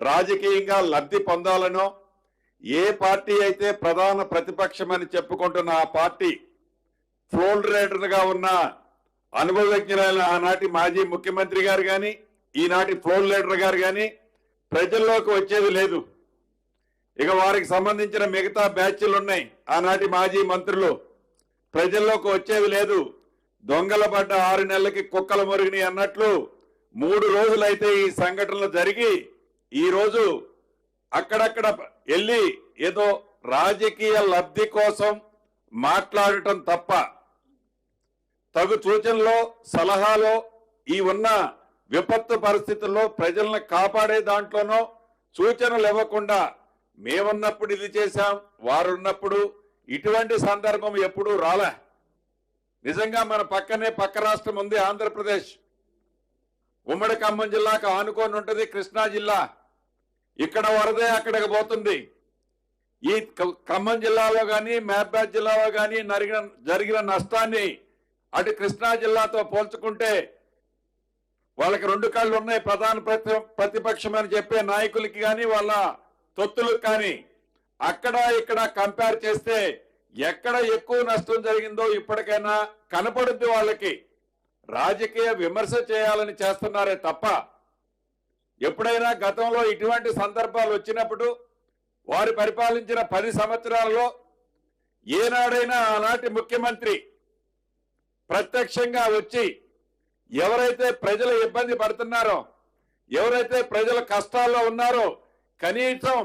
రాజకీయంగా లబ్ధి పొందాలనో, ఏ పార్టీ అయితే ప్రధాన ప్రతిపక్షమని చెప్పుకుంటున్న ఆ పార్టీ ఫ్లోర్ లీడర్గా ఉన్న అనుభవజ్ఞులైన ఆనాటి మాజీ ముఖ్యమంత్రి గారు కానీ, ఈనాటి ఫ్లోర్ లీడర్ గారు కానీ ప్రజల్లోకి వచ్చేది లేదు. ఇక వారికి సంబంధించిన మిగతా బ్యాచ్లు ఉన్నాయి, ఆనాటి మాజీ మంత్రులు ప్రజల్లోకి వచ్చేది లేదు. దొంగల పడ్డ 6 నెలలకి కుక్కల మురిగిని అన్నట్లు 3 రోజులైతే ఈ సంఘటనలు జరిగి ఈ రోజు అక్కడక్కడ వెళ్ళి ఏదో రాజకీయ లబ్ధి కోసం మాట్లాడటం తప్ప తగు సూచనలో సలహాలో ఈ ఉన్న విపత్తు పరిస్థితుల్లో ప్రజలను కాపాడే దాంట్లోనో సూచనలు ఇవ్వకుండా మేమున్నప్పుడు ఇది చేశాం, వారున్నప్పుడు ఇటువంటి సందర్భం ఎప్పుడూ రాలే. నిజంగా మన పక్క రాష్ట్రం ఉంది ఆంధ్రప్రదేశ్. ఉమ్మడి ఖమ్మం జిల్లాకు ఆనుకొని ఉంటుంది కృష్ణా జిల్లా. ఇక్కడ వరదే అక్కడికి పోతుంది. ఈ ఖమ్మం జిల్లాలో కానీ మహబూబాబాద్ జిల్లాలో కానీ జరిగిన నష్టాన్ని అటు కృష్ణా జిల్లాతో పోల్చుకుంటే వాళ్ళకి 2 కళ్ళు ఉన్నాయి. ప్రధాన ప్రతిపక్షం అని చెప్పే నాయకులకి కానీ వాళ్ళ తొత్తులకు కానీ అక్కడ ఇక్కడ కంపేర్ చేస్తే ఎక్కడ ఎక్కువ నష్టం జరిగిందో ఇప్పటికైనా కనపడుద్ది. వాళ్ళకి రాజకీయ విమర్శ చేయాలని చేస్తున్నారే తప్ప ఎప్పుడైనా గతంలో ఇటువంటి సందర్భాలు వచ్చినప్పుడు వారు పరిపాలించిన 10 సంవత్సరాలలో ఏనాడైనా ఆనాటి ముఖ్యమంత్రి ప్రత్యక్షంగా వచ్చి ఎవరైతే ప్రజలు ఇబ్బంది పడుతున్నారో, ఎవరైతే ప్రజల కష్టాల్లో ఉన్నారో కనీసం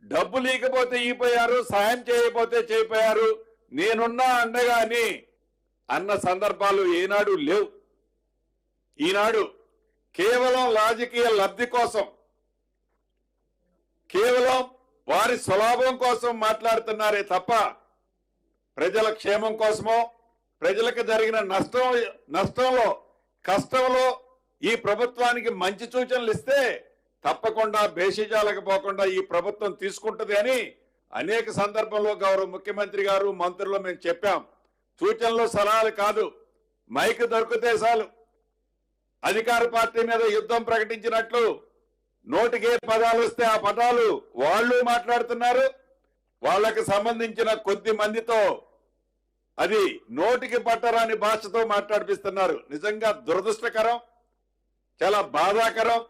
డబ్బు లేకపోతే ఈపోయారు, సాయం చేయకపోతే చేయిపోయారు, నేనున్నా అండగా అని అన్న సందర్భాలు ఏనాడు లేవు. ఈనాడు కేవలం రాజకీయ లబ్ధి కోసం, కేవలం వారి స్వలాభం కోసం మాట్లాడుతున్నారే తప్ప ప్రజల క్షేమం కోసమో, ప్రజలకు జరిగిన నష్టంలో కష్టంలో ఈ ప్రభుత్వానికి మంచి సూచనలు ఇస్తే తప్పకుండా బేషిజాలకు పోకుండా ఈ ప్రభుత్వం తీసుకుంటుంది అని అనేక సందర్భంలో గౌరవ ముఖ్యమంత్రి గారు మంత్రులు మేము చెప్పాం. సూచనలు సలహాలు కాదు, మైక్ దొరికితే చాలు అధికార పార్టీ మీద యుద్ధం ప్రకటించినట్లు నోటికి ఏ పదాలు వస్తే ఆ పదాలు వాళ్ళు మాట్లాడుతున్నారు. వాళ్ళకి సంబంధించిన కొద్ది మందితో అది నోటికి పట్టరాని భాషతో మాట్లాడిపిస్తున్నారు. నిజంగా దురదృష్టకరం, చాలా బాధాకరం.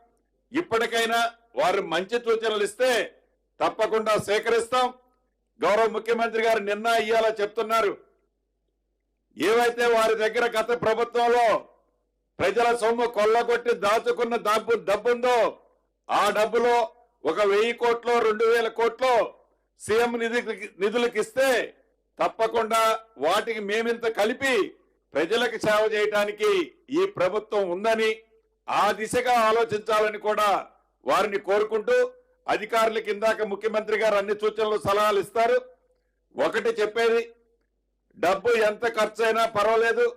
ఇప్పటికైనా వారు మంచి సూచనలు ఇస్తే తప్పకుండా సేకరిస్తాం. గౌరవ ముఖ్యమంత్రి గారు నిన్న ఇయ్యాల చెప్తున్నారు, ఏవైతే వారి దగ్గర గత ప్రభుత్వంలో ప్రజల సొమ్ము కొల్లగొట్టి దాచుకున్న డబ్బుందో ఆ డబ్బులో ఒక 1000 కోట్లు 2000 కోట్లు సీఎం నిధులకు ఇస్తే తప్పకుండా వాటికి మేమింత కలిపి ప్రజలకు సేవ చేయడానికి ఈ ప్రభుత్వం ఉందని ఆ దిశగా ఆలోచించాలని కూడా వారిని కోరుకుంటూ అధికారులకు ఇందాక ముఖ్యమంత్రి గారు అన్ని సూచనలు సలహాలు ఇస్తారు. ఒకటి చెప్పేది, డబ్బు ఎంత ఖర్చైనా పర్వాలేదు,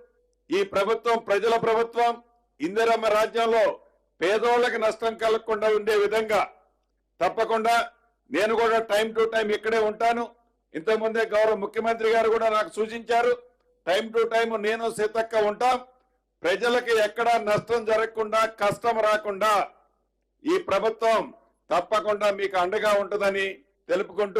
ఈ ప్రభుత్వం ప్రజల ప్రభుత్వం. ఇందిరమ్మ రాజ్యంలో పేదోళ్లకు నష్టం కలగకుండా ఉండే విధంగా తప్పకుండా నేను కూడా టైం టు టైం ఇక్కడే ఉంటాను. ఇంతకుముందే గౌరవ ముఖ్యమంత్రి గారు కూడా నాకు సూచించారు, టైం టు టైం నేను సీతక్క ఉంటాం. ప్రజలకు ఎక్కడా నష్టం జరగకుండా కష్టం రాకుండా ఈ ప్రభుత్వం తప్పకుండా మీకు అండగా ఉంటుందని తెలుపుకుంటూ